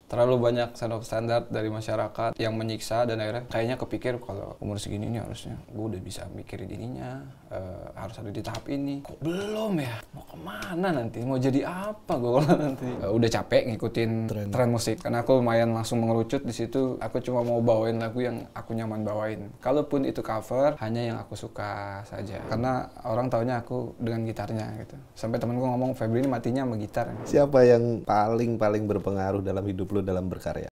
Terlalu banyak standar dari masyarakat yang menyiksa dan akhirnya kayaknya kepikir kalau umur segini nih harusnya gue udah bisa mikirin ininya, harus ada di tahap ini. Kok belum ya? Mau kemana nanti? Mau jadi apa gue kalau nanti? Udah capek ngikutin tren musik karena aku lumayan langsung mengerucut di situ. Aku cuma mau bawain lagu yang aku nyaman bawain. Kalaupun itu cover, hanya yang aku suka saja. Karena orang taunya aku dengan gitarnya gitu. Sampai temenku ngomong Febri ini matinya sama gitar. Siapa yang paling berpengaruh dalam hidup lo dalam berkarya?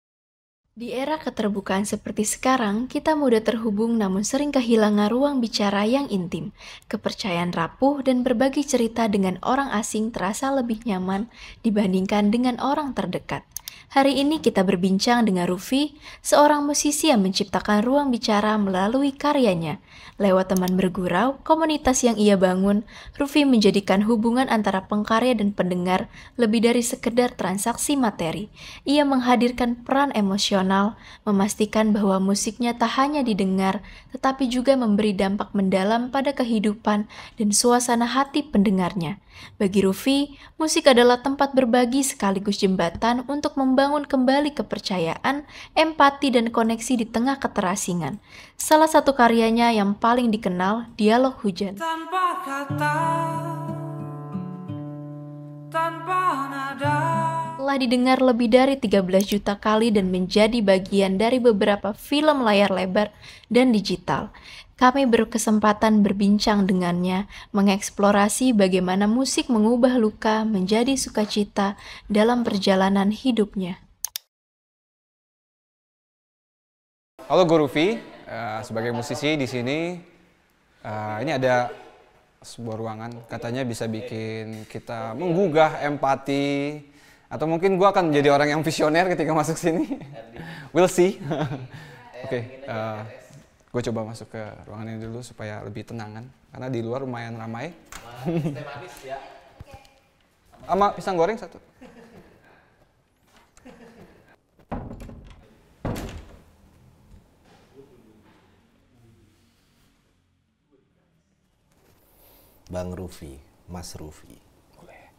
Di era keterbukaan seperti sekarang, kita mudah terhubung namun sering kehilangan ruang bicara yang intim. Kepercayaan rapuh dan berbagi cerita dengan orang asing terasa lebih nyaman dibandingkan dengan orang terdekat. Hari ini kita berbincang dengan Rufi, seorang musisi yang menciptakan ruang bicara melalui karyanya. Lewat teman bergurau, komunitas yang ia bangun, Rufi menjadikan hubungan antara pengkarya dan pendengar lebih dari sekedar transaksi materi. Ia menghadirkan peran emosional, memastikan bahwa musiknya tak hanya didengar, tetapi juga memberi dampak mendalam pada kehidupan dan suasana hati pendengarnya. Bagi Rufi, musik adalah tempat berbagi sekaligus jembatan untuk membangun kembali kepercayaan, empati, dan koneksi di tengah keterasingan. Salah satu karyanya yang paling dikenal, Dialog Hujan. Tanpa kata, tanpa nada. Telah didengar lebih dari 13 juta kali dan menjadi bagian dari beberapa film layar lebar dan digital. Kami berkesempatan berbincang dengannya, mengeksplorasi bagaimana musik mengubah luka menjadi sukacita dalam perjalanan hidupnya. Halo, gue Rufi. Sebagai musisi di sini, ini ada sebuah ruangan. Katanya bisa bikin kita menggugah empati. Atau mungkin gue akan menjadi orang yang visioner ketika masuk sini. We'll see. Oke, gue coba masuk ke ruangan ini dulu supaya lebih tenangan. Karena di luar lumayan ramai. Manis ya. Sama pisang goreng satu. Bang Rufi, Mas Rufi. Boleh.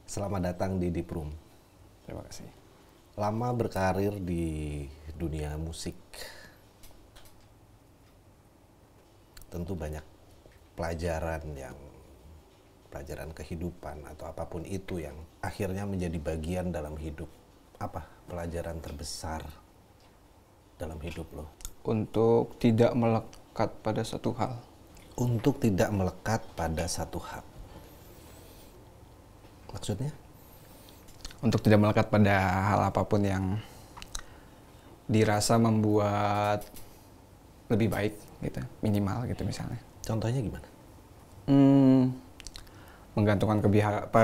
Selamat datang di Diprum. Terima kasih. Lama berkarir di dunia musik. Tentu banyak pelajaran kehidupan atau apapun itu yang akhirnya menjadi bagian dalam hidup. Apa pelajaran terbesar dalam hidup lo? Untuk tidak melekat pada satu hal. Untuk tidak melekat pada satu hal. Maksudnya? Untuk tidak melekat pada hal apapun yang dirasa membuat lebih baik gitu, minimal gitu misalnya. Contohnya gimana? Menggantungkan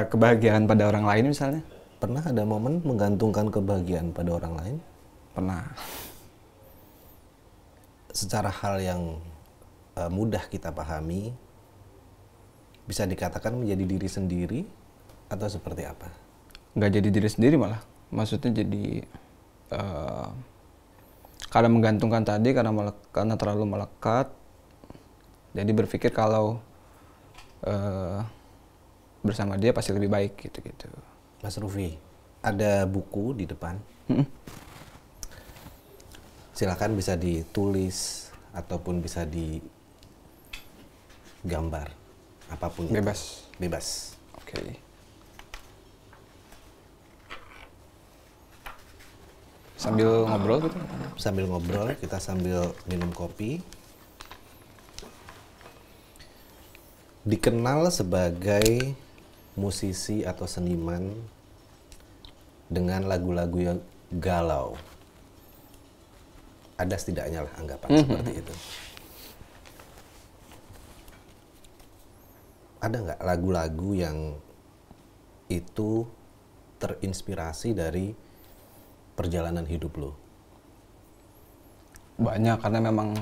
kebahagiaan pada orang lain misalnya. Pernah ada momen menggantungkan kebahagiaan pada orang lain? Pernah. Secara hal yang mudah kita pahami, bisa dikatakan menjadi diri sendiri atau seperti apa? Nggak jadi diri sendiri malah. Maksudnya jadi karena menggantungkan tadi, karena terlalu melekat, jadi berpikir kalau bersama dia pasti lebih baik gitu-gitu. Mas Rufi, ada buku di depan. Silakan bisa ditulis ataupun bisa digambar, apapun. Bebas. Itu. Bebas. Oke. Sambil ngobrol gitu? Sambil ngobrol, kita sambil minum kopi. Dikenal sebagai musisi atau seniman dengan lagu-lagu yang galau. Ada setidaknya lah anggapan seperti itu. Ada nggak lagu-lagu yang itu terinspirasi dari perjalanan hidup lo? Banyak, karena memang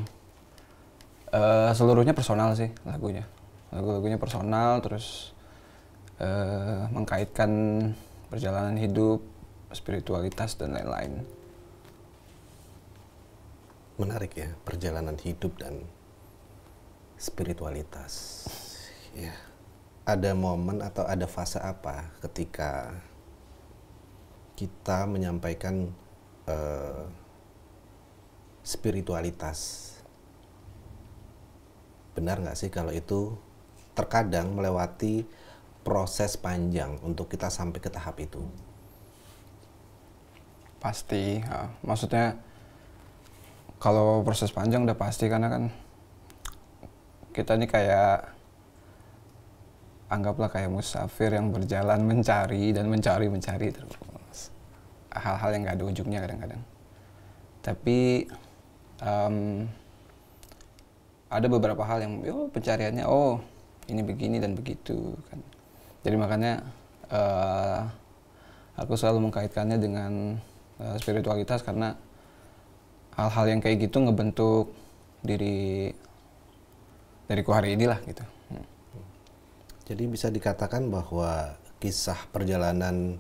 seluruhnya personal sih lagunya. Lagu-lagunya personal, terus mengkaitkan perjalanan hidup, spiritualitas, dan lain-lain. Menarik ya, perjalanan hidup dan spiritualitas. Ya. Ada momen atau ada fase apa ketika kita menyampaikan spiritualitas. Benar nggak sih kalau itu terkadang melewati proses panjang untuk kita sampai ke tahap itu? Pasti, maksudnya kalau proses panjang udah pasti, karena kan kita ini kayak, anggaplah kayak musafir yang berjalan mencari dan mencari terus. Hal-hal yang nggak ada ujungnya kadang-kadang. Tapi ada beberapa hal yang pencariannya, ini begini dan begitu kan. Jadi makanya aku selalu mengkaitkannya dengan spiritualitas, karena hal-hal yang kayak gitu ngebentuk diriku hari inilah gitu. Jadi bisa dikatakan bahwa kisah perjalanan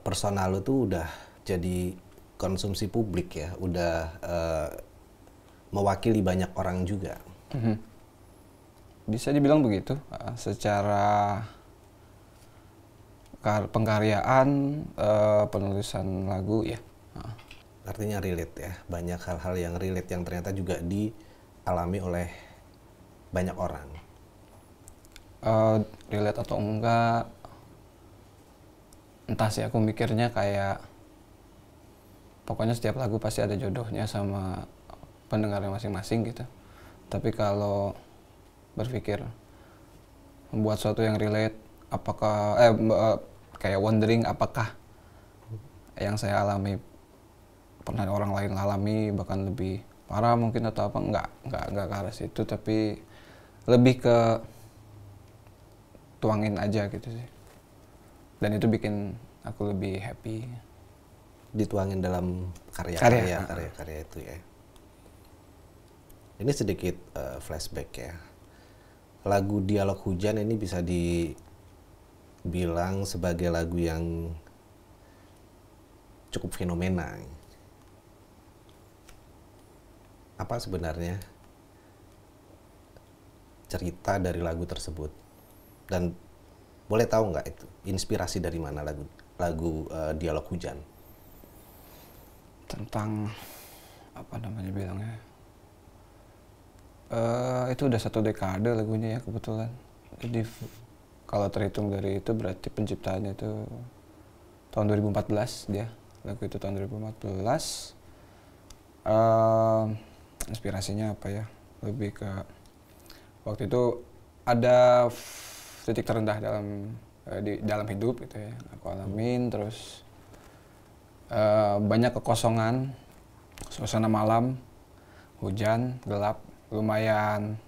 personal itu udah jadi konsumsi publik ya, udah mewakili banyak orang juga. Bisa dibilang begitu. Secara pengkaryaan, penulisan lagu ya. Artinya relate ya, banyak hal-hal yang relate yang ternyata juga dialami oleh banyak orang. Relate atau enggak, entah sih, aku mikirnya kayak pokoknya setiap lagu pasti ada jodohnya sama pendengarnya masing-masing gitu. Tapi kalau berpikir membuat sesuatu yang relate, apakah kayak wondering apakah yang saya alami pernah orang lain alami, bahkan lebih parah mungkin atau apa, enggak ke arah situ, tapi lebih ke tuangin aja gitu sih. Dan itu bikin aku lebih happy. Dituangin dalam karya itu ya. Ini sedikit flashback ya. Lagu Dialog Hujan ini bisa dibilang sebagai lagu yang cukup fenomena. Apa sebenarnya cerita dari lagu tersebut? Dan boleh tahu nggak itu inspirasi dari mana lagu Dialog Hujan? Tentang apa namanya bilangnya? Itu udah 1 dekade lagunya ya kebetulan. Jadi kalau terhitung dari itu berarti penciptaannya itu tahun 2014 dia. Lagu itu tahun 2014. Inspirasinya apa ya? Lebih ke waktu itu ada titik terendah dalam hidup gitu ya. Aku alamin, terus banyak kekosongan, suasana malam, hujan, gelap, lumayan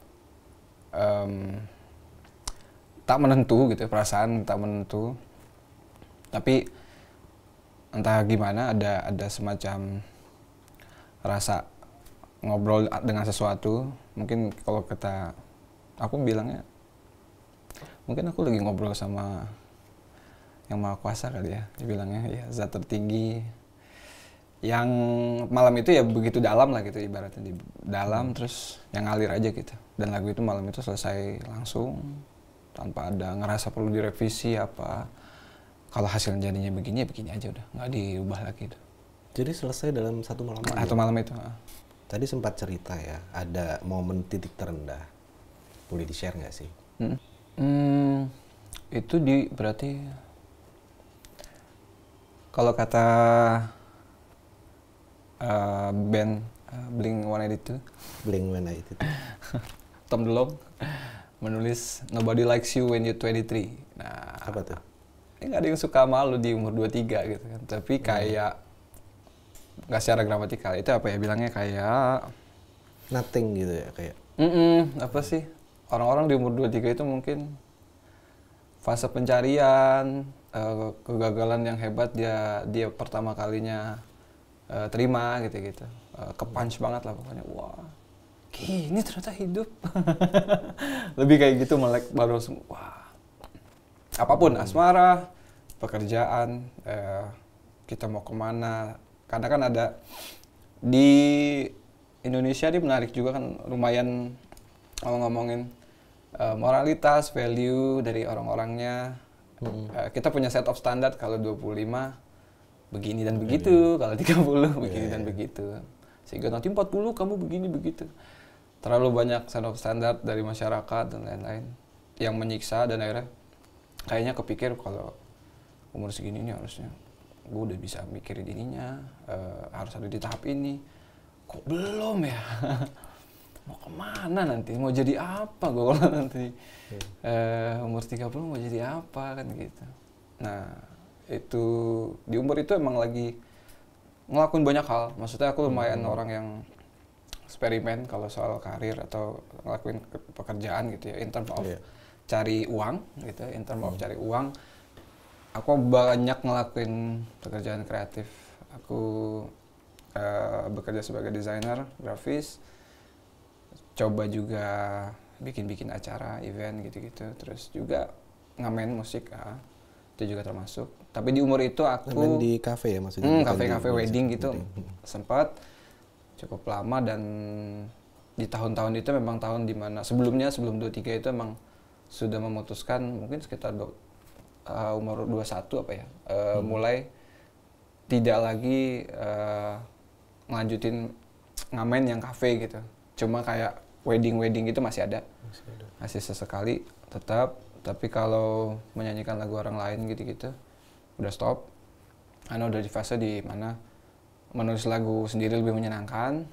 tak menentu gitu, perasaan tak menentu. Tapi entah gimana ada semacam rasa ngobrol dengan sesuatu. Mungkin kalau aku bilangnya, mungkin aku lagi ngobrol sama yang Maha Kuasa kali ya, dibilangnya ya, zat tertinggi yang malam itu ya begitu dalam lah gitu, ibaratnya di dalam, terus yang ngalir aja gitu. Dan lagu itu malam itu selesai langsung tanpa ada ngerasa perlu direvisi apa. Kalau hasilnya jadinya begini ya begini aja, udah nggak diubah lagi itu. Jadi selesai dalam 1 malam aja? 1 malam itu. Tadi sempat cerita ya, ada momen titik terendah. Boleh di-share nggak sih? Itu berarti kalau kata band Blink-182, Tom DeLonge menulis Nobody Likes You When You're 23. Nah, apa tuh? Nggak ada yang suka malu di umur 23 gitu kan. Tapi kayak nggak secara gramatikal, itu apa ya bilangnya, kayak nothing gitu ya, kayak apa sih, orang-orang di umur 23 itu mungkin fase pencarian, kegagalan yang hebat dia pertama kalinya terima gitu-gitu. Kepunch banget lah pokoknya. Wah, gini ternyata hidup. Lebih kayak gitu, melek baru semua. Wah. Apapun, asmara, pekerjaan, kita mau kemana. Karena kan ada di Indonesia ini menarik juga kan, lumayan kalau ngomongin moralitas, value dari orang-orangnya, Kita punya set of standar kalau 25 begini dan begitu, kalau 30 begini dan begitu. Sehingga nanti 40 kamu begini begitu. Terlalu banyak set of standar dari masyarakat dan lain-lain yang menyiksa, dan akhirnya kayaknya kepikir kalau umur segini ini harusnya gue udah bisa mikirin ininya, harus ada di tahap ini. Kok belum ya? Mau kemana nanti? Mau jadi apa gue kalau nanti umur 30 mau jadi apa kan gitu. Nah itu di umur itu emang lagi ngelakuin banyak hal. Maksudnya aku lumayan orang yang eksperimen kalau soal karir atau ngelakuin pekerjaan gitu ya, in terms of cari uang gitu, in terms of cari uang. Aku banyak ngelakuin pekerjaan kreatif. Aku bekerja sebagai desainer grafis, coba juga bikin acara, event gitu-gitu. Terus juga ngamen musik, itu juga termasuk. Tapi di umur itu aku ngamen di kafe ya maksudnya? Kafe wedding gitu, sempat cukup lama. Dan di tahun-tahun itu memang tahun dimana sebelum 23 itu emang sudah memutuskan mungkin sekitar umur 21 apa ya, mulai tidak lagi ngelanjutin ngamen yang kafe gitu. Cuma kayak wedding itu masih ada. Masih sesekali tetap, tapi kalau menyanyikan lagu orang lain gitu-gitu udah stop. Karena udah di fase di mana menulis lagu sendiri lebih menyenangkan.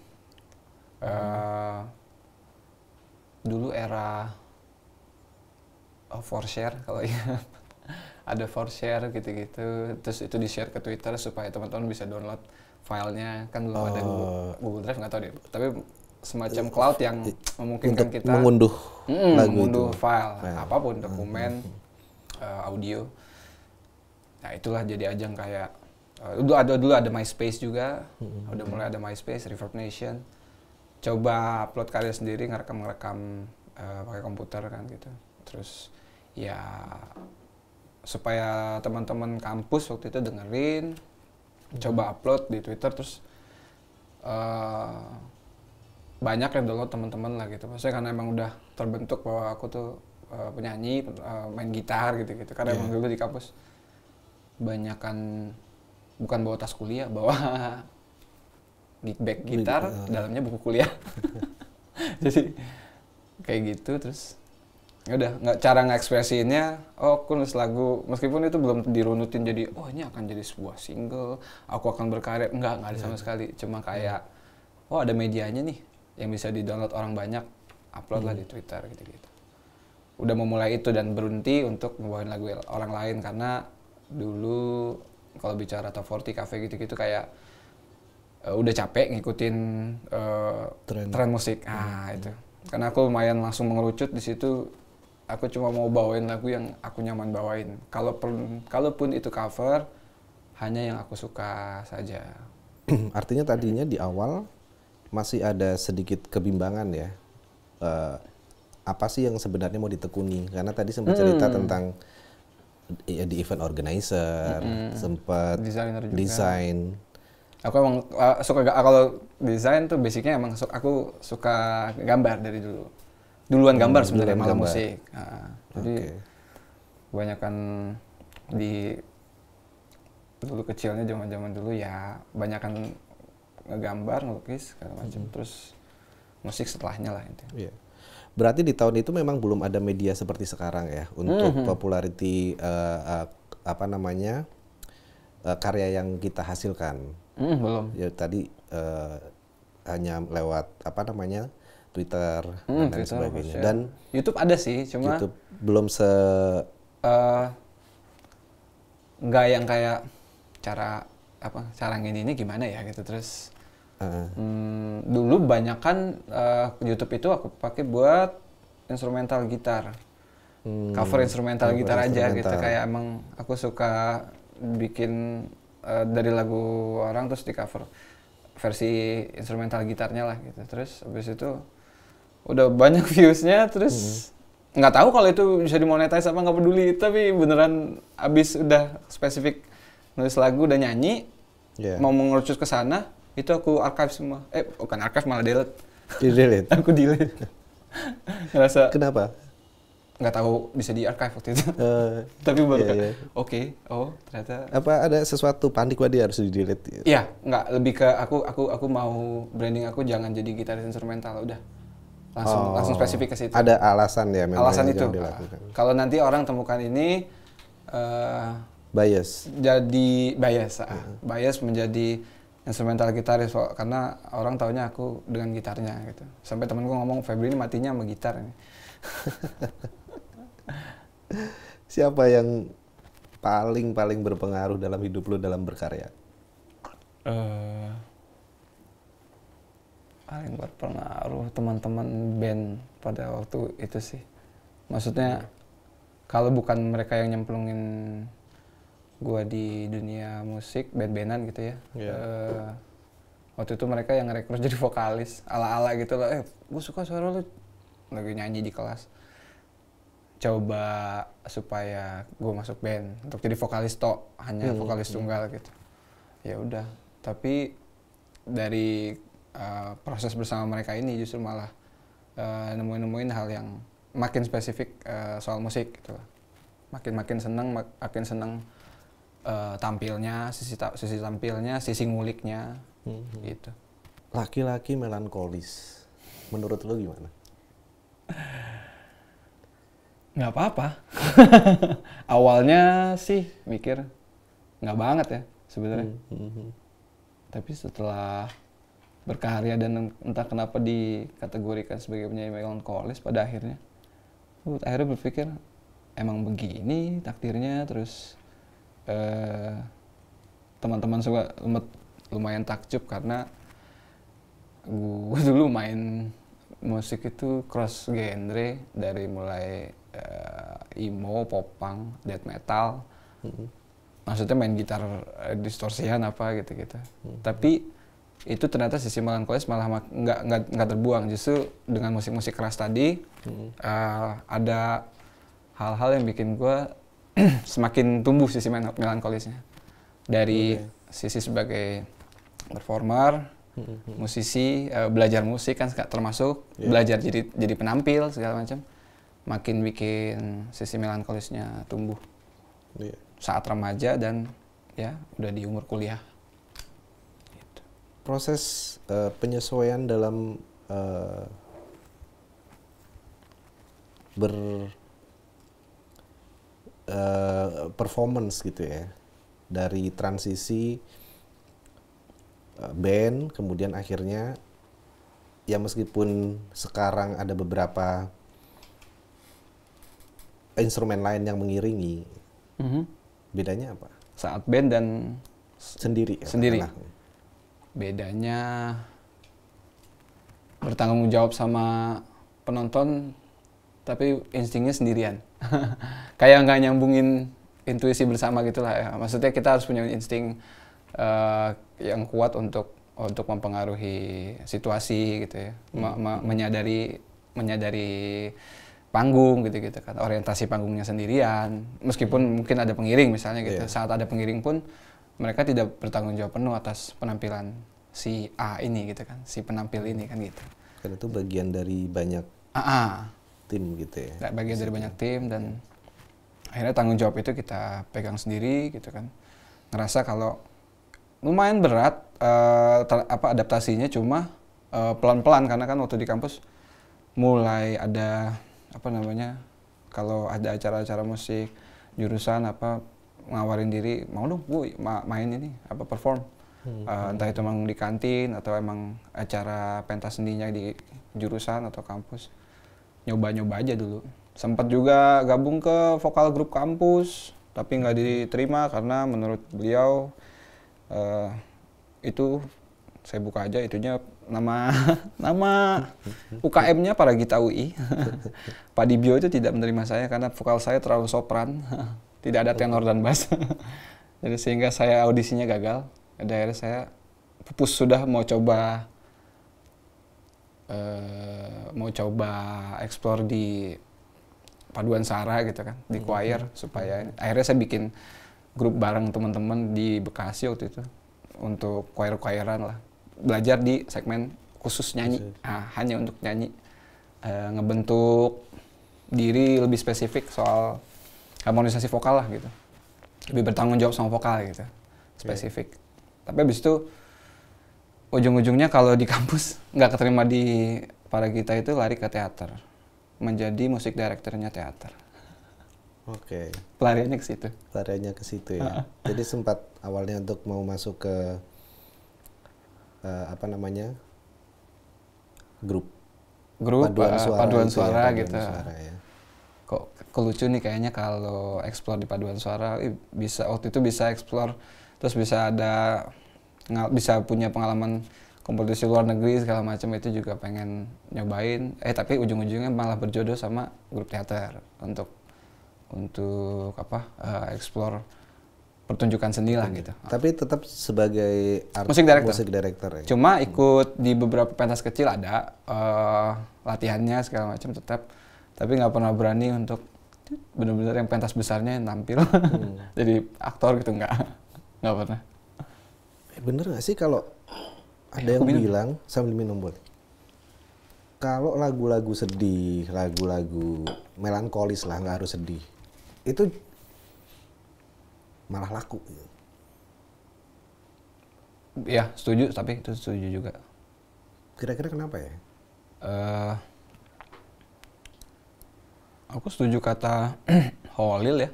Dulu era for share kalau ya. Ada for share gitu-gitu, terus itu di-share ke Twitter supaya teman-teman bisa download filenya. Kan belum ada Google Drive, nggak tahu deh, tapi semacam cloud yang memungkinkan kita mengunduh lagu mengunduh itu. file apapun, dokumen, audio. Nah itulah jadi ajang kayak dulu ada MySpace juga, udah mulai ada MySpace, Reverb Nation. Coba upload karya sendiri, ngerekam pakai komputer kan gitu. Terus ya supaya teman-teman kampus waktu itu dengerin, coba upload di Twitter, terus banyak yang download teman-teman lah gitu. Maksudnya karena emang udah terbentuk bahwa aku tuh penyanyi, main gitar gitu-gitu. Karena emang dulu di kampus banyakan bukan bawa tas kuliah, bawa bag gitar, dalamnya buku kuliah. Jadi kayak gitu. Terus ya udah, cara ngekspresiinnya, aku nulis lagu meskipun itu belum dirunutin jadi ini akan jadi sebuah single, aku akan berkarya, enggak ada sama sekali. Cuma kayak ada medianya nih yang bisa di-download orang banyak, upload lah di Twitter gitu-gitu. Udah memulai itu dan berhenti untuk ngebawain lagu orang lain, karena dulu kalau bicara top 40 cafe gitu-gitu kayak udah capek ngikutin tren musik. Itu karena aku lumayan langsung mengerucut di situ. Aku cuma mau bawain lagu yang aku nyaman bawain. Kalaupun itu cover, hanya yang aku suka saja. Artinya tadinya di awal masih ada sedikit kebimbangan ya. Apa sih yang sebenarnya mau ditekuni? Karena tadi sempat cerita tentang di event organizer, sempat desain. Aku emang suka, kalau desain tuh basicnya emang aku suka gambar dari dulu. Duluan gambar sebenarnya, malah musik. Jadi kebanyakan di dulu kecilnya, zaman dulu ya banyakan ngegambar, ngelukis segala macam. Terus musik setelahnya lah itu. Iya. Berarti di tahun itu memang belum ada media seperti sekarang ya untuk popularity karya yang kita hasilkan. Belum. Ya tadi hanya lewat Twitter dan lain sebagainya. Dan YouTube ada sih, cuma YouTube belum nggak yang kayak cara ini gimana ya gitu. Terus dulu banyak kan YouTube itu aku pakai buat instrumental gitar, cover instrumental gitar aja gitu. Kayak emang aku suka bikin dari lagu orang terus di cover versi instrumental gitarnya lah gitu. Terus habis itu udah banyak viewsnya, terus nggak tahu kalau itu bisa dimonetize apa, nggak peduli. Tapi beneran abis udah spesifik nulis lagu dan nyanyi, mau mengerucut ke sana, itu aku archive semua. Bukan archive, malah delete. Di-delete? Aku delete. Ngerasa kenapa? nggak tahu bisa di archive waktu itu. Tapi baru iya, iya. oke, oh ternyata. Apa ada sesuatu panik dia harus di delete? Iya, nggak, lebih ke aku mau branding aku jangan jadi gitaris instrumental, udah langsung spesifik ke situ. Ada alasan ya memang Alasan yang itu. jangan dilakukan. Kalau nanti orang temukan ini Bias. jadi bias menjadi instrumental gitaris karena orang taunya aku dengan gitarnya gitu. Sampai temenku ngomong Febri ini matinya sama gitar ini. Siapa yang paling berpengaruh dalam hidup lo dalam berkarya? Paling berpengaruh teman-teman band pada waktu itu sih. Maksudnya kalau bukan mereka yang nyemplungin gua di dunia musik, band-bandan gitu ya. Waktu itu mereka yang ngerekrut jadi vokalis, ala-ala gitu loh. Gua suka suara lu, lagi nyanyi di kelas. Coba supaya gua masuk band untuk jadi vokalis hanya vokalis tunggal gitu. Ya udah, tapi dari proses bersama mereka ini justru malah nemuin hal yang makin spesifik soal musik gitu loh. Makin seneng tampilnya, sisi tampilnya, sisi nguliknya, gitu. Laki-laki melankolis, menurut lo gimana? Nggak apa-apa. Awalnya sih mikir nggak banget ya sebenarnya. Tapi setelah berkarya dan entah kenapa dikategorikan sebagai penyanyi melankolis, pada akhirnya berpikir emang begini takdirnya. Terus teman-teman juga lumayan takjub karena gue dulu main musik itu cross genre, dari mulai emo, popang, death metal. Maksudnya main gitar distorsian apa gitu-gitu. Tapi itu ternyata sisi melankolis malah nggak terbuang. Justru dengan musik-musik keras tadi ada hal-hal yang bikin gue semakin tumbuh sisi melankolisnya. Dari sisi sebagai performer, musisi, belajar musik kan termasuk, belajar jadi penampil segala macam. Makin bikin sisi melankolisnya tumbuh. Saat remaja dan ya udah di umur kuliah. Gitu. Proses penyesuaian dalam performance gitu ya, dari transisi band kemudian akhirnya ya meskipun sekarang ada beberapa instrumen lain yang mengiringi, bedanya apa? Saat band dan sendiri. Bedanya bertanggung jawab sama penonton tapi instingnya sendirian. Kayak nggak nyambungin intuisi bersama gitulah ya. Maksudnya kita harus punya insting yang kuat untuk mempengaruhi situasi gitu ya. Menyadari panggung gitu kan. Orientasi panggungnya sendirian. Meskipun mungkin ada pengiring misalnya gitu. Saat ada pengiring pun mereka tidak bertanggung jawab penuh atas penampilan si A ini gitu kan. Si penampil ini kan gitu. Karena itu bagian dari banyak tim gitu ya. Bagian dari banyak tim dan akhirnya tanggung jawab itu kita pegang sendiri gitu kan. Ngerasa kalau lumayan berat adaptasinya, cuma pelan-pelan karena kan waktu di kampus mulai ada kalau ada acara-acara musik jurusan ngawarin diri, mau dong gue main ini perform. Entah itu emang di kantin atau emang acara pentas seninya di jurusan atau kampus. Nyoba-nyoba aja dulu. Sempat juga gabung ke vokal grup kampus, tapi nggak diterima karena menurut beliau itu, saya buka aja itunya nama UKM-nya Paragita UI. Pak Dibio itu tidak menerima saya karena vokal saya terlalu sopran, tidak ada tenor dan bass. Jadi sehingga saya audisinya gagal. Akhirnya saya pupus sudah mau coba explore di paduan suara gitu kan, di choir, supaya akhirnya saya bikin grup bareng teman-teman di Bekasi waktu itu untuk choir-choiran lah, belajar di segmen khusus nyanyi, hanya untuk nyanyi, ngebentuk diri, lebih spesifik soal harmonisasi vokal lah gitu. Lebih bertanggung jawab sama vokal gitu, spesifik. Tapi abis itu ujung-ujungnya kalau di kampus nggak keterima di Paragita itu lari ke teater, menjadi musik direkturnya teater. Oke. Pelariannya ke situ. Lariannya ke situ ya. Jadi sempat awalnya untuk mau masuk ke apa namanya, grup paduan suara ya, gitu. suara, ya. Kok lucu nih kayaknya kalau explore di paduan suara, bisa waktu itu bisa explore, terus bisa bisa punya pengalaman kompetisi luar negeri segala macam, itu juga pengen nyobain. Tapi ujung-ujungnya malah berjodoh sama grup teater untuk explore pertunjukan seni lah gitu. Tapi tetap sebagai musik director ya. Cuma ikut di beberapa pentas kecil ada latihannya segala macam tetap, tapi nggak pernah berani untuk benar-benar yang pentas besarnya yang tampil jadi aktor gitu, nggak pernah. Bener nggak sih kalau ada yang bilang, sambil minum boleh, kalau lagu-lagu sedih, lagu-lagu melankolis lah, nggak harus sedih, itu malah laku. Ya setuju, tapi itu setuju juga. Kira-kira kenapa ya? Aku setuju kata Holil ya.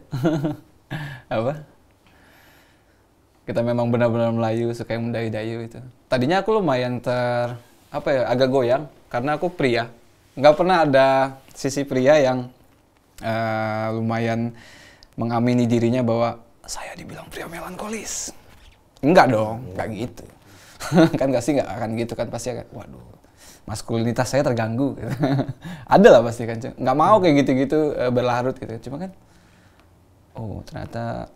Apa? Kita memang benar-benar Melayu, suka yang mendayu-dayu itu. Tadinya aku lumayan agak goyang karena aku pria. Nggak pernah ada sisi pria yang lumayan mengamini dirinya bahwa saya dibilang pria melankolis. Enggak dong, enggak gitu. Kan nggak akan gitu kan, pasti akan, waduh, maskulinitas saya terganggu. Gitu. Ada lah pasti kan, nggak mau kayak gitu-gitu berlarut gitu. Cuma kan, oh ternyata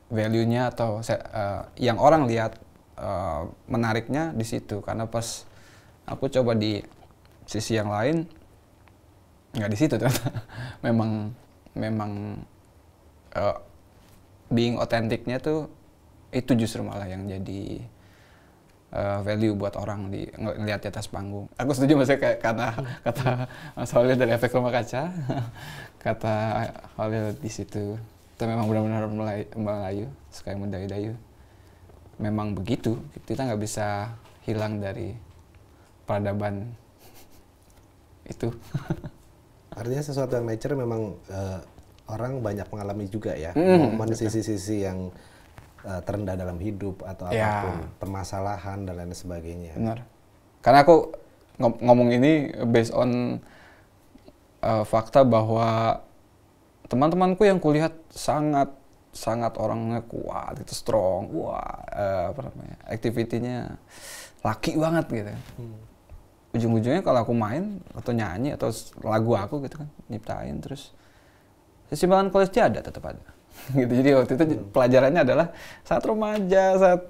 value-nya atau yang orang lihat menariknya di situ. Karena pas aku coba di sisi yang lain, nggak di situ ternyata. memang being otentiknya tuh itu justru malah yang jadi value buat orang ngelihat di atas panggung. Aku setuju maksudnya kayak kata Mas Holil dari Efek Rumah Kaca, kata Holil di situ. Kita memang benar-benar Melayu, suka yang mendayu-dayu. Memang begitu, kita nggak bisa hilang dari peradaban itu. Artinya sesuatu yang nature memang orang banyak mengalami juga ya, momen sisi-sisi yang terendah dalam hidup atau apapun, permasalahan dan lain sebagainya. Benar. Karena aku ngomong ini based on fakta bahwa teman-temanku yang kulihat sangat orangnya kuat, itu strong, activity-nya laki banget gitu. Ujung-ujungnya kalau aku main atau nyanyi atau lagu aku gitu kan, nyiptain terus sisi melankolisnya tetap ada. Gitu. Jadi waktu itu pelajarannya adalah saat remaja, saat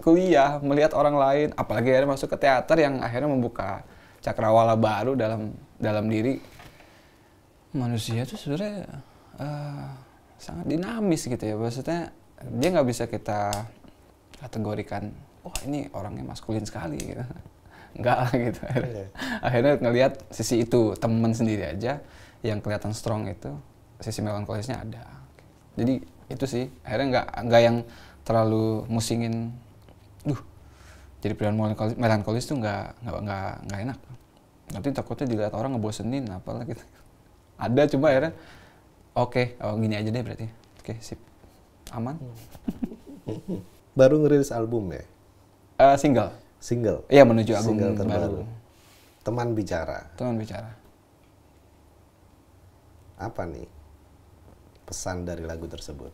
kuliah, melihat orang lain, apalagi akhirnya masuk ke teater yang akhirnya membuka cakrawala baru dalam diri manusia itu sebenarnya sangat dinamis gitu ya. Maksudnya dia nggak bisa kita kategorikan, wah ini orangnya maskulin sekali gitu. Enggak lah gitu. Akhirnya ngelihat sisi itu, temen sendiri aja yang kelihatan strong itu, sisi melankolisnya ada. Jadi itu sih, akhirnya nggak yang terlalu musingin, jadi pria melankolis tuh nggak enak. Nanti takutnya dilihat orang ngebosenin apalah gitu. Ada, cuma akhirnya gini aja deh berarti. Oke, sip. Aman. Baru ngerilis album ya? Single. Iya, menuju album terbaru. baru. Teman Bicara. Apa nih pesan dari lagu tersebut?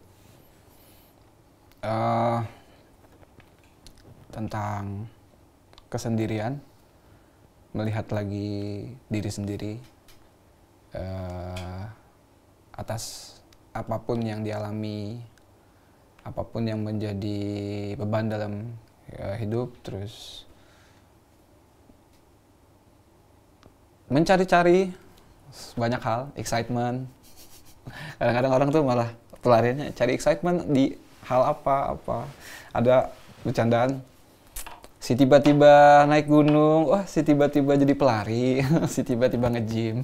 Tentang kesendirian, melihat lagi diri sendiri atas apapun yang dialami, apapun yang menjadi beban dalam hidup, terus mencari-cari banyak hal, excitement. Kadang-kadang orang tuh malah pelariannya cari excitement di hal apa. Ada bercandaan, si tiba-tiba naik gunung, si tiba-tiba jadi pelari, si tiba-tiba nge-gym.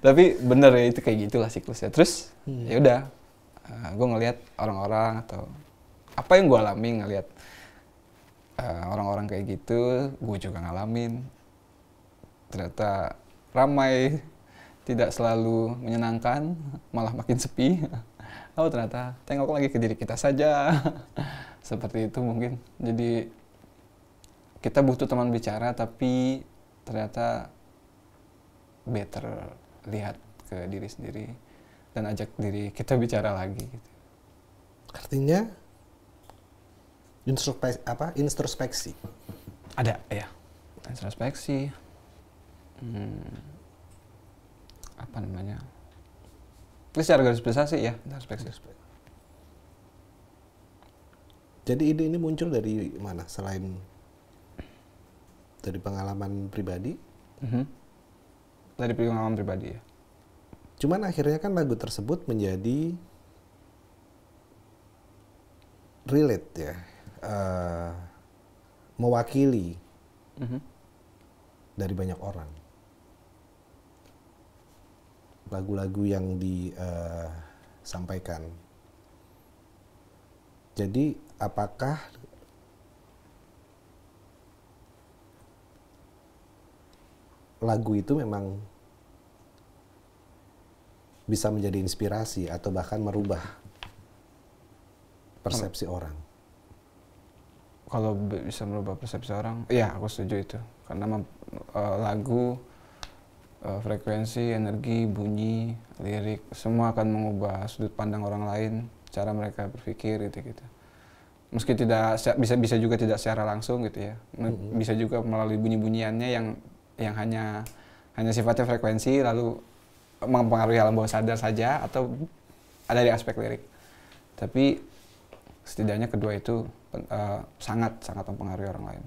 Tapi bener ya, itu kayak gitulah siklusnya. Terus ya udah, gue ngelihat orang-orang atau apa yang gue alami, ngelihat orang-orang kayak gitu, gue juga ngalamin. Ternyata ramai tidak selalu menyenangkan, malah makin sepi. Oh ternyata tengok lagi ke diri kita saja. Seperti itu mungkin. Jadi kita butuh teman bicara, tapi ternyata better lihat ke diri sendiri dan ajak diri kita bicara lagi gitu. Artinya introspeksi. Ada ya, introspeksi. Apa namanya? Itu secara garis besar sih ya, introspeksi. Jadi ide ini muncul dari mana selain dari pengalaman pribadi? Dari pengalaman pribadi ya. Cuman akhirnya kan lagu tersebut menjadi relate ya, mewakili dari banyak orang. Lagu-lagu yang disampaikan. Jadi apakah lagu itu memang bisa menjadi inspirasi atau bahkan merubah persepsi orang? Kalau bisa merubah persepsi orang, iya aku setuju itu. Karena lagu, frekuensi, energi, bunyi, lirik, semua akan mengubah sudut pandang orang lain, cara mereka berpikir gitu. Meski tidak bisa juga tidak secara langsung gitu ya. Bisa juga melalui bunyi-bunyiannya yang hanya sifatnya frekuensi lalu mempengaruhi alam bawah sadar saja atau ada di aspek lirik. Tapi setidaknya kedua itu sangat mempengaruhi orang lain.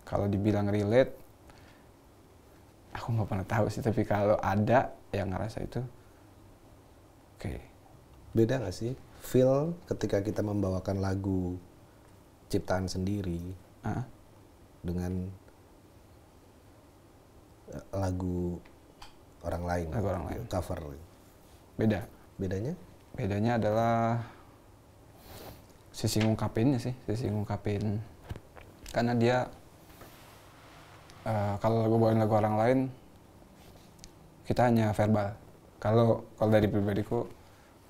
Kalau dibilang relate, aku nggak pernah tahu sih. Tapi kalau ada yang ngerasa itu, oke. Beda nggak sih feel ketika kita membawakan lagu ciptaan sendiri dengan lagu orang lain, cover? Beda. Bedanya? Bedanya adalah sisi ngungkapinnya sih, karena dia kalau lagu bawain lagu orang lain kita hanya verbal. Kalau dari pribadiku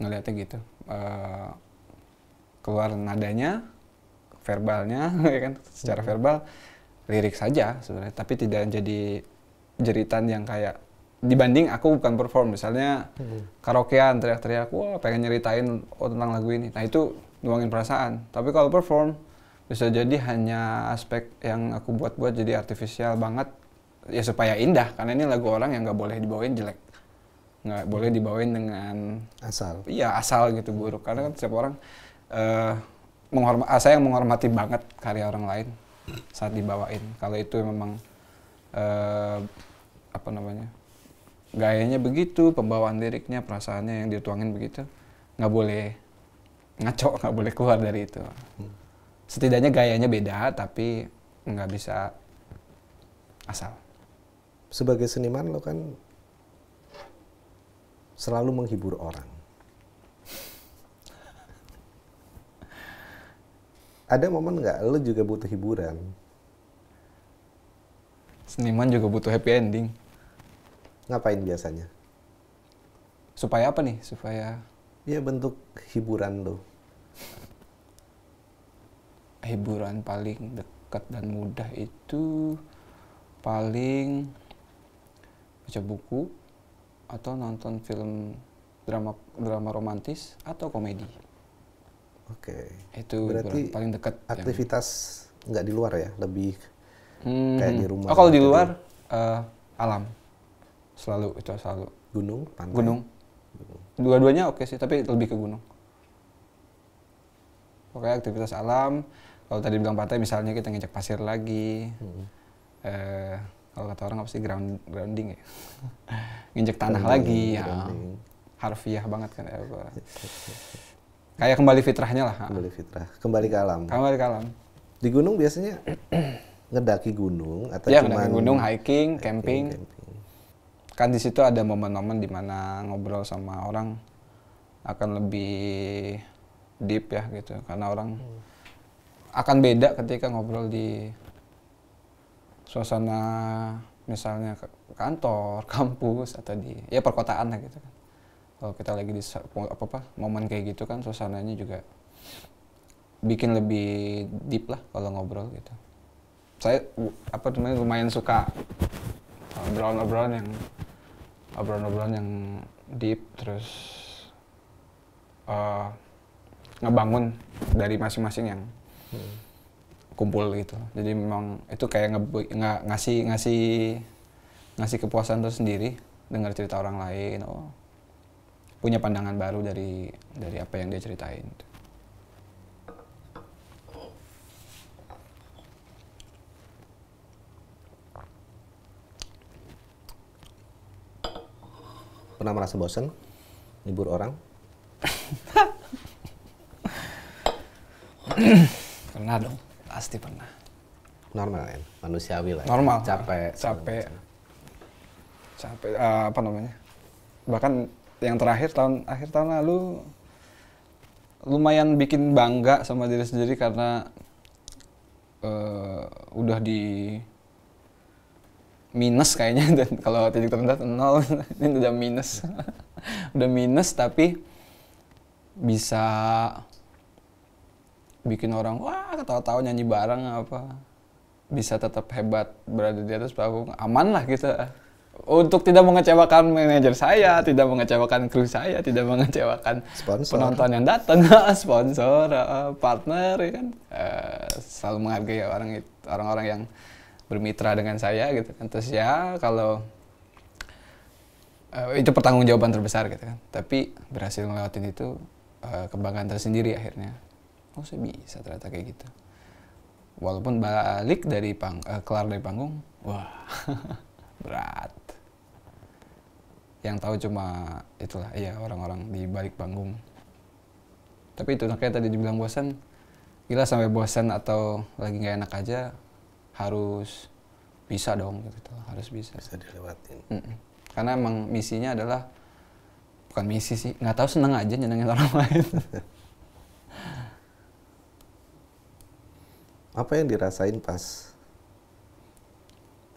ngelihatnya gitu, keluar nadanya, verbalnya, ya kan, secara verbal, lirik saja sebenarnya, tapi tidak jadi jeritan yang kayak dibanding aku bukan perform, misalnya karaokean teriak-teriak, wah pengen nyeritain tentang lagu ini, nah itu nuangin perasaan. Tapi kalau perform bisa jadi hanya aspek yang aku buat jadi artifisial banget ya supaya indah, karena ini lagu orang yang nggak boleh dibawain jelek, nggak boleh dibawain dengan asal gitu, buruk, karena kan setiap orang saya yang menghormati banget karya orang lain saat dibawain. Kalau itu memang gayanya begitu, pembawaan liriknya, perasaannya yang dituangin begitu, nggak boleh ngaco, nggak boleh keluar dari itu. Setidaknya gayanya beda, tapi nggak bisa asal. Sebagai seniman lo kan selalu menghibur orang. Ada momen nggak lo juga butuh hiburan? Seniman juga butuh happy ending. Ngapain biasanya? Supaya apa nih? Supaya ya bentuk hiburan lo. Hiburan paling dekat dan mudah itu paling baca buku atau nonton film drama romantis atau komedi. Oke. Itu berarti paling dekat. Aktivitas nggak di luar ya, lebih kayak di rumah. Oh kalau di luar alam selalu. Gunung, pantai. Gunung. Dua-duanya oke sih, tapi lebih ke gunung. Pokoknya aktivitas alam. Kalau tadi bilang pantai, misalnya kita nginjak pasir lagi. Kalau kata orang apa sih, grounding ya. Nginjak tanah lagi, ya. Harfiah banget kan. Kayak kembali fitrahnya lah. Kembali fitrah, kembali ke alam. Kembali ke alam. Di gunung biasanya ngedaki gunung atau ya, cuma ngedaki gunung, hiking, camping. kan di situ ada momen-momen dimana ngobrol sama orang akan lebih deep ya gitu, karena orang akan beda ketika ngobrol di suasana misalnya kantor, kampus atau di ya perkotaan lah gitu kan. Kalau kita lagi di momen kayak gitu kan suasananya juga bikin lebih deep lah kalau ngobrol gitu. Saya lumayan suka obrolan-obrolan yang deep, terus ngebangun dari masing-masing yang kumpul gitu. Jadi memang itu kayak ngasih kepuasan tersendiri dengar cerita orang lain. Oh, punya pandangan baru dari apa yang dia ceritain. Pernah merasa bosan hibur orang? Pernah dong, pasti pernah. Normal kan, manusiawi lah. Normal. Capek. Apa namanya? Bahkan yang terakhir akhir tahun lalu lumayan bikin bangga sama diri sendiri karena udah di minus kayaknya, dan kalau titik terendah 0 ini udah minus. Udah minus tapi bisa bikin orang wah ketawa-tawa nyanyi bareng apa, bisa tetap hebat berada di atas panggung, aman lah gitu. Untuk tidak mengecewakan manajer saya, tidak mengecewakan kru saya, tidak mengecewakan Sponsor. penonton yang datang, sponsor, partner, ya kan. Selalu menghargai orang-orang yang bermitra dengan saya gitu kan. Terus ya kalau itu pertanggungjawaban terbesar gitu kan. Tapi berhasil ngelewatin itu kebanggaan tersendiri akhirnya. Oh, saya bisa ternyata kayak gitu. Walaupun balik dari kelar dari panggung, wah berat. Yang tahu cuma itulah, iya orang-orang di balik panggung. Tapi itu kayak tadi dibilang bosan, gila sampai bosan atau lagi nggak enak aja harus bisa dong gitu, harus bisa. Bisa dilewatin. Karena emang misinya adalah, bukan misi sih, nggak tahu, seneng aja nyenengin orang lain. Apa yang dirasain pas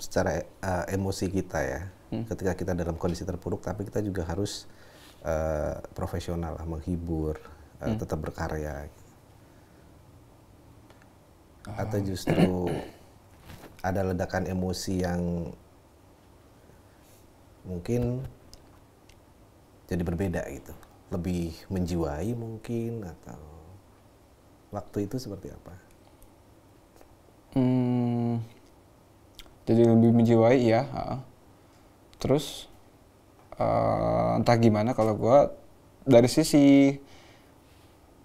secara emosi kita ya, ketika kita dalam kondisi terpuruk, tapi kita juga harus profesional lah, menghibur, tetap berkarya. Atau justru ada ledakan emosi yang mungkin jadi berbeda gitu, lebih menjiwai mungkin, atau waktu itu seperti apa? Jadi lebih menjiwai ya. Terus entah gimana kalau gue dari sisi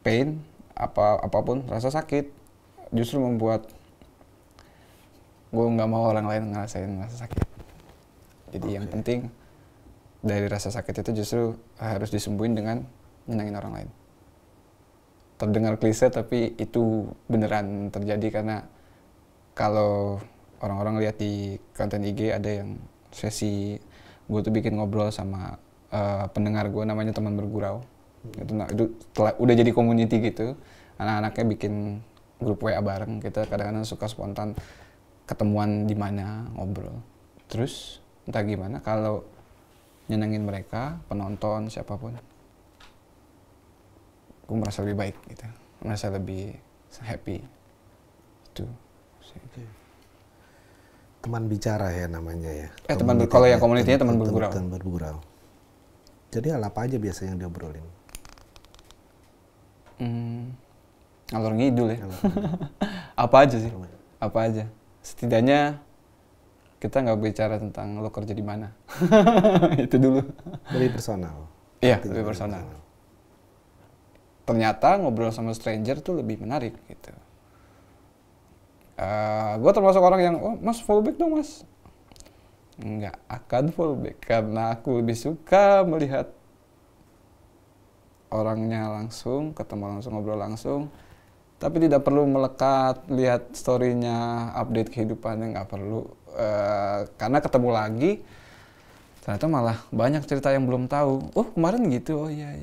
pain apapun rasa sakit justru membuat gue nggak mau orang lain ngerasain rasa sakit. Jadi yang penting dari rasa sakit itu justru harus disembuhin dengan nyenangin orang lain. Terdengar klise tapi itu beneran terjadi, karena kalau orang-orang lihat di konten IG ada yang sesi gue tuh bikin ngobrol sama pendengar gue, namanya Teman Bergurau. Itu udah jadi community gitu. Anak-anaknya bikin grup WA bareng, kita kadang-kadang suka spontan ketemuan di mana ngobrol. Terus entah gimana kalau nyenengin mereka, penonton siapapun, gue merasa lebih baik gitu, merasa lebih happy. Itu. Teman bicara ya namanya ya. Kalau yang komunitinya Teman Bergurau. Teman Bergurau. Jadi hal apa aja biasanya yang diobrolin? Ngalor ngidul ya. Apa aja sih? Apa aja. Setidaknya kita nggak bicara tentang lo kerja di mana. Itu dulu. Lebih personal. Iya, lebih personal. Ternyata ngobrol sama stranger tuh lebih menarik gitu. Gue termasuk orang yang, oh mas fallback dong mas. Nggak akan fallback, karena aku lebih suka melihat orangnya langsung, ketemu langsung, ngobrol langsung. Tapi tidak perlu melekat, lihat story-nya, update kehidupannya, nggak perlu. Karena ketemu lagi, ternyata malah banyak cerita yang belum tahu. Oh kemarin gitu, oh iya.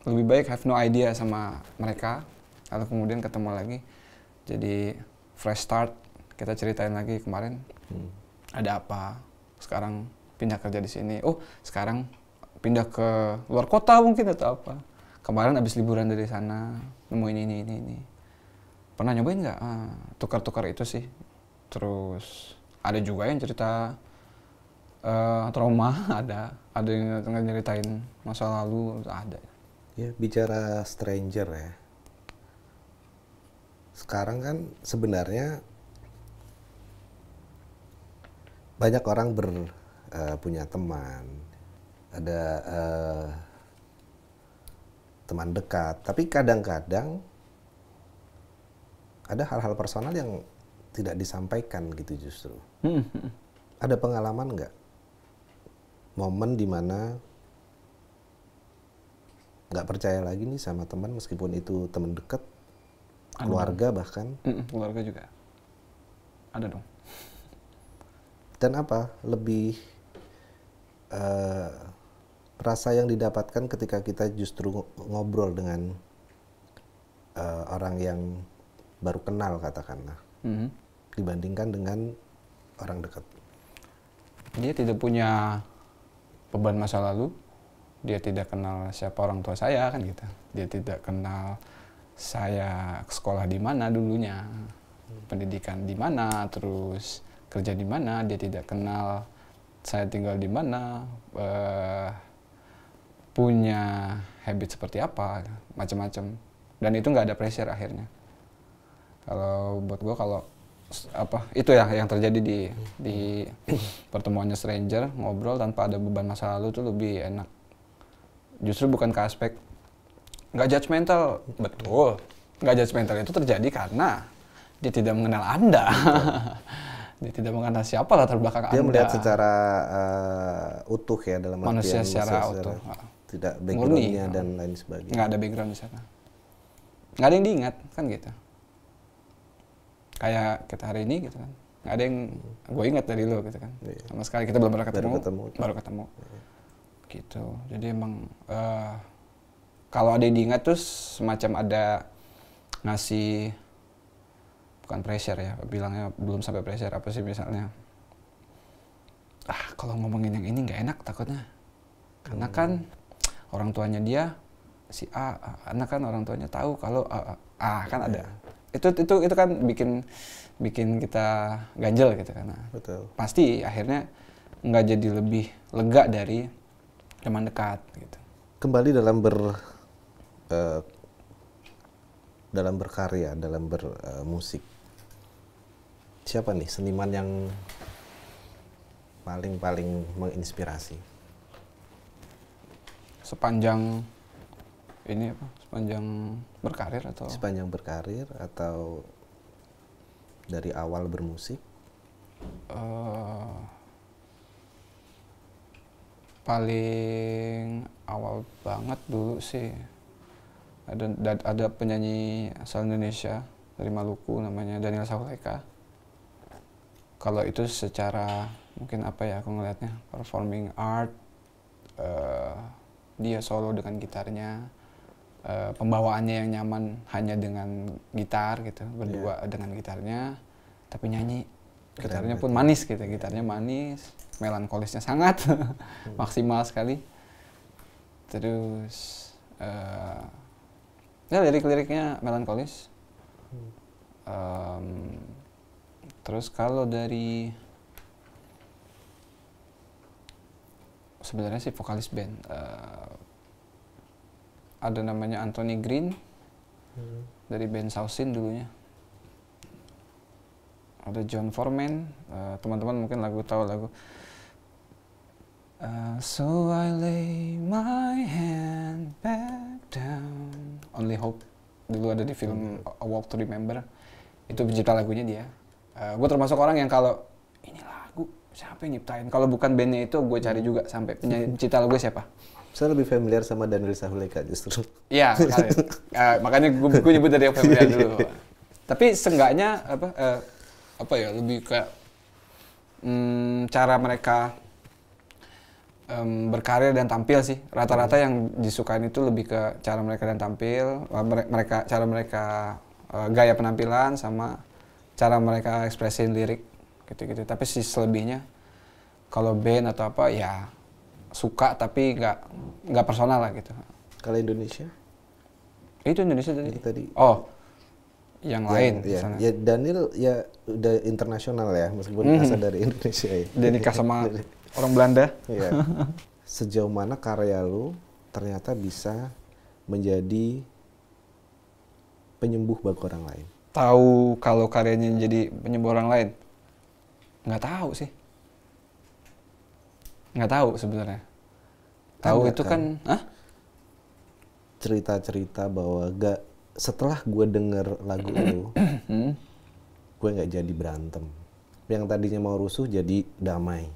Lebih baik have no idea sama mereka, lalu kemudian ketemu lagi, jadi fresh start, kita ceritain lagi kemarin ada apa, sekarang pindah kerja di sini, oh sekarang pindah ke luar kota mungkin atau apa, kemarin habis liburan dari sana, nemuin ini. Pernah nyobain nggak? Tukar-tukar itu sih. Terus ada juga yang cerita trauma, ada yang nyeritain masa lalu, ada. Ya, bicara stranger ya. Sekarang kan sebenarnya banyak orang punya teman, ada teman dekat, tapi kadang-kadang ada hal-hal personal yang tidak disampaikan gitu justru. Ada pengalaman nggak? Momen dimana nggak percaya lagi nih sama teman meskipun itu teman dekat, keluarga bahkan. Keluarga juga. Ada dong. Dan apa? Lebih rasa yang didapatkan ketika kita justru ngobrol dengan orang yang baru kenal katakanlah. Dibandingkan dengan orang dekat. Dia tidak punya beban masa lalu, dia tidak kenal siapa orang tua saya kan gitu, dia tidak kenal saya sekolah di mana dulunya, pendidikan di mana, terus kerja di mana, dia tidak kenal saya tinggal di mana, punya habit seperti apa, macam-macam, dan itu nggak ada pressure akhirnya. Kalau buat gue kalau itu ya yang terjadi di pertemuannya stranger, ngobrol tanpa ada beban masa lalu tuh lebih enak. Justru bukan ke aspek nggak judgmental, betul. Nggak judgmental itu terjadi karena dia tidak mengenal Anda. Dia tidak mengenal siapa latar belakang Anda. Dia melihat secara utuh ya, dalam artian manusia secara utuh. Tidak backgroundnya dan lain sebagainya. Nggak ada background di sana. Nggak ada yang diingat kan gitu. Kayak kita hari ini gitu kan, nggak ada yang gue ingat dari lo gitu kan, sama sekali kita belum pernah baru ketemu gitu. Jadi emang kalau ada yang diingat tuh semacam ada ngasih, bukan pressure ya, bilangnya belum sampai pressure, apa sih misalnya, kalau ngomongin yang ini nggak enak takutnya, karena kan orang tuanya dia si A, karena kan orang tuanya tahu kalau kan ada. Itu kan bikin kita ganjel gitu kan. Betul. Pasti akhirnya nggak jadi lebih lega dari teman dekat gitu. Kembali dalam berkarya, dalam bermusik. Siapa nih seniman yang paling menginspirasi? Sepanjang ini apa? Sepanjang berkarir atau? Sepanjang berkarir atau dari awal bermusik? Paling awal banget dulu sih ada penyanyi asal Indonesia dari Maluku namanya Daniel Sahuleka. Kalau itu secara mungkin apa ya aku ngelihatnya performing art, dia solo dengan gitarnya, pembawaannya yang nyaman hanya dengan gitar gitu, berdua dengan gitarnya, tapi nyanyi gitarnya pun manis gitu, gitarnya manis, melankolisnya sangat maksimal sekali. Terus ya lirik-liriknya melankolis. Terus kalau dari sebenarnya sih vokalis band ada namanya Anthony Green dari band Sausin dulunya. Ada John Foreman, teman-teman mungkin tahu lagu So I lay my hand back down, Only Hope, dulu ada di film A Walk to Remember. Itu pencipta lagunya dia. Gue termasuk orang yang kalau ini lagu siapa yang nyiptain, kalau bukan bandnya itu gue cari juga sampai pencipta lagu siapa. Saya lebih familiar sama Daniel Sahuleka justru. Iya, makanya gue nyebut dari yang familiar dulu. Tapi seenggaknya apa ya, lebih kayak cara mereka berkarya dan tampil sih. Rata-rata yang disukain itu lebih ke cara mereka dan tampil, cara mereka gaya penampilan sama cara mereka ekspresiin lirik gitu-gitu. Tapi sih selebihnya kalau band atau apa ya suka tapi nggak personal lah gitu. Kalau Indonesia? Itu Indonesia tadi. Itu tadi. Oh, yang lain. Ya, ya Daniel ya udah internasional ya meskipun asal dari Indonesia ya. Dia nikah sama orang Belanda. Iya. Sejauh mana karya lu ternyata bisa menjadi penyembuh bagi orang lain? Tahu kalau karyanya jadi penyembuh orang lain? Nggak tahu sih. Nggak tahu sebenarnya. Tahu itu kan, cerita-cerita bahwa setelah gue denger lagu lu, gue nggak jadi berantem. Yang tadinya mau rusuh jadi damai.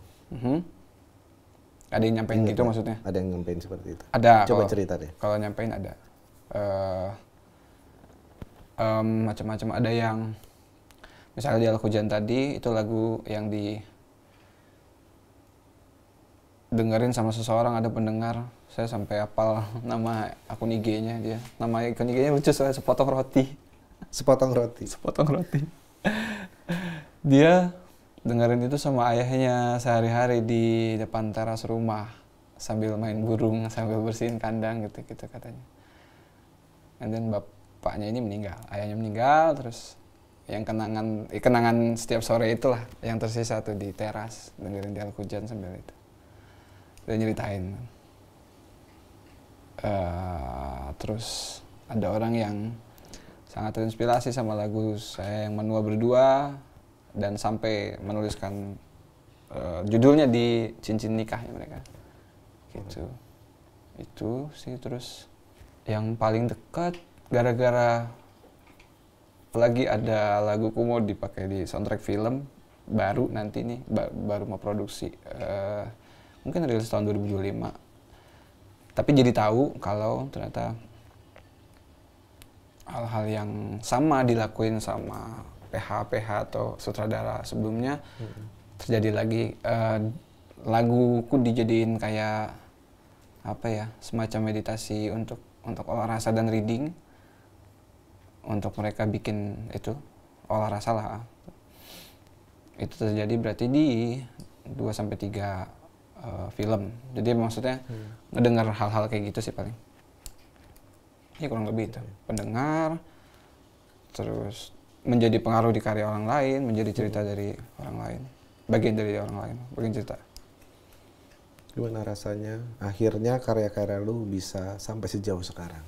Ada yang nyampein gitu maksudnya? Ada yang nyampein seperti itu? Ada. Coba cerita deh. Kalau nyampein ada. Macam-macam. Ada yang, misalnya di Al-Hujan tadi, itu lagu yang dengerin sama seseorang, ada pendengar. Saya sampai hafal nama akun IG-nya dia. Nama akun IG-nya lucu soalnya Sepotong Roti. Sepotong Roti? Sepotong Roti. Dia dengerin itu sama ayahnya sehari-hari di depan teras rumah. Sambil main burung, sambil bersihin kandang gitu-gitu katanya. And then bapaknya ini meninggal. Ayahnya meninggal, terus yang kenangan setiap sore itulah yang tersisa tuh di teras. Dengerin di Al-Hujan sambil itu. Dia nyeritain. Terus ada orang yang sangat terinspirasi sama lagu saya yang Menua Berdua dan sampai menuliskan judulnya di cincin nikahnya mereka gitu. Itu sih. Terus yang paling dekat gara-gara lagi ada lagu Kumo dipakai di soundtrack film baru nanti nih, baru mau produksi, mungkin rilis tahun 2025. Tapi jadi tahu kalau ternyata hal-hal yang sama dilakuin sama PH atau sutradara sebelumnya terjadi lagi. Laguku dijadiin kayak apa ya, semacam meditasi untuk olah rasa dan reading, untuk mereka bikin itu olah rasa lah. Itu terjadi berarti di 2-3 film. Jadi maksudnya ngedengar hal-hal kayak gitu sih paling. Ya kurang lebih itu. Pendengar, terus menjadi pengaruh di karya orang lain, menjadi cerita dari orang lain, bagian dari orang lain, bagian cerita. Gimana rasanya akhirnya karya-karya lu bisa sampai sejauh sekarang?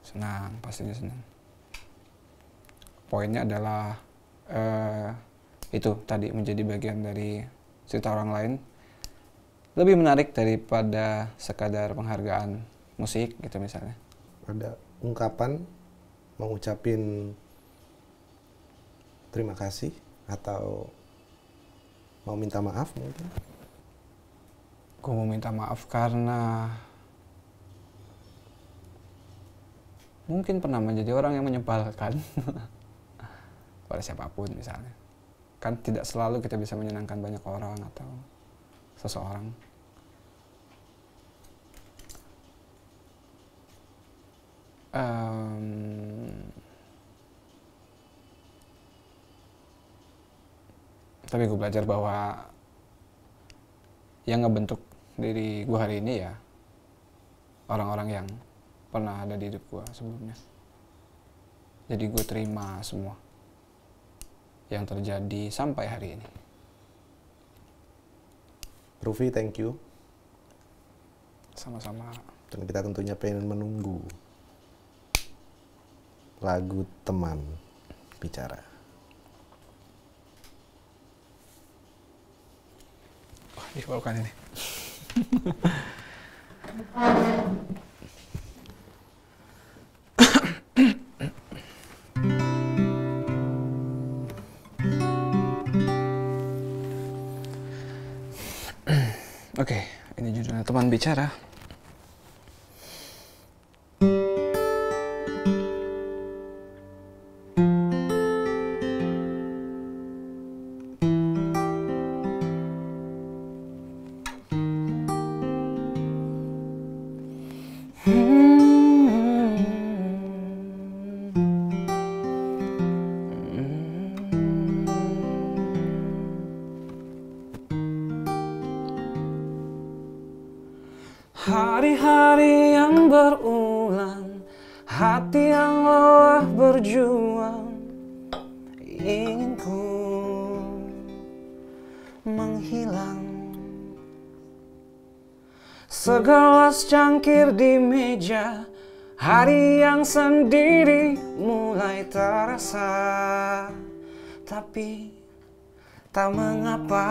Senang, pastinya senang. Poinnya adalah itu tadi, menjadi bagian dari cerita orang lain lebih menarik daripada sekadar penghargaan musik gitu misalnya. Ada ungkapan mau ngucapin terima kasih atau mau minta maaf mungkin? Gue mau minta maaf karena mungkin pernah menjadi orang yang menyebalkan pada siapapun misalnya. Kan tidak selalu kita bisa menyenangkan banyak orang atau seseorang. Tapi gue belajar bahwa yang ngebentuk diri gue hari ini ya orang-orang yang pernah ada di hidup gue sebelumnya. Jadi gue terima semua yang terjadi sampai hari ini. Rufi, thank you. Sama-sama. Dan kita tentunya pengen menunggu lagu Teman Bicara. Wah, dibawakan ini. Oke, ini judulnya Teman Bicara. Hari-hari yang berulang, hati yang lelah berjuang, ingin ku menghilang. Segelas cangkir di meja, hari yang sendiri mulai terasa. Tapi tak mengapa,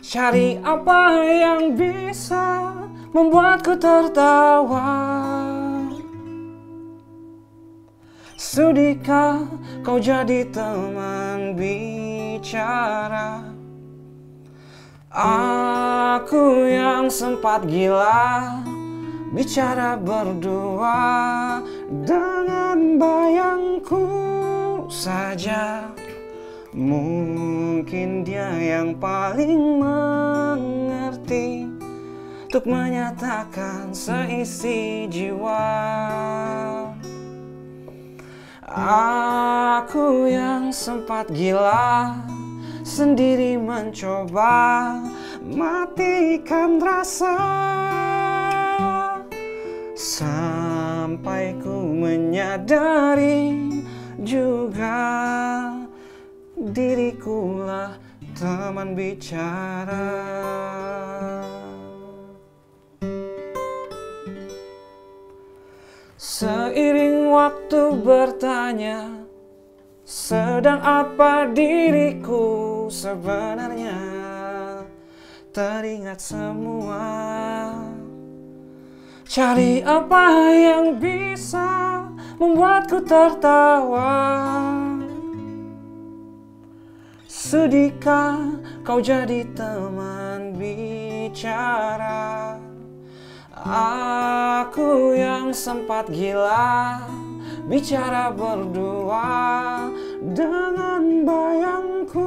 cari apa yang bisa membuatku tertawa. Sudikah kau jadi teman bicara? Aku yang sempat gila bicara berdua dengan bayangku saja. Mungkin dia yang paling mengerti untuk menyatakan seisi jiwa. Aku yang sempat gila sendiri mencoba matikan rasa, sampai ku menyadari juga dirikulah teman bicara. Seiring waktu bertanya, sedang apa diriku sebenarnya? Teringat semua, cari apa yang bisa membuatku tertawa. Sudikah kau jadi teman bicara? Aku yang sempat gila bicara berdua dengan bayangku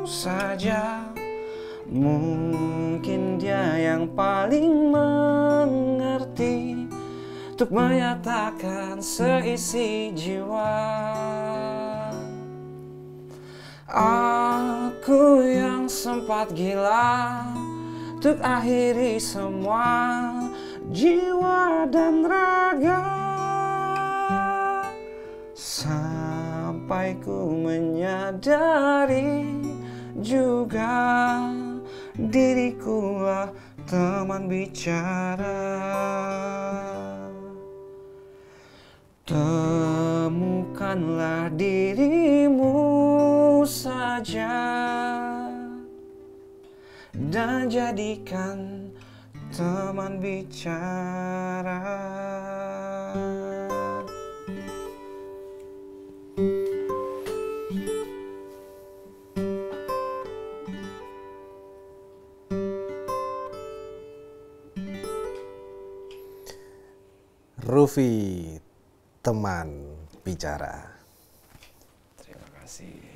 saja. Mungkin dia yang paling mengerti untuk menyatakan seisi jiwa. Aku yang sempat gila untuk akhiri semua jiwa dan raga, sampai ku menyadari juga dirikulah teman bicara. Temukanlah dirimu saja dan jadikan teman bicara. Rufi, teman bicara. Terima kasih.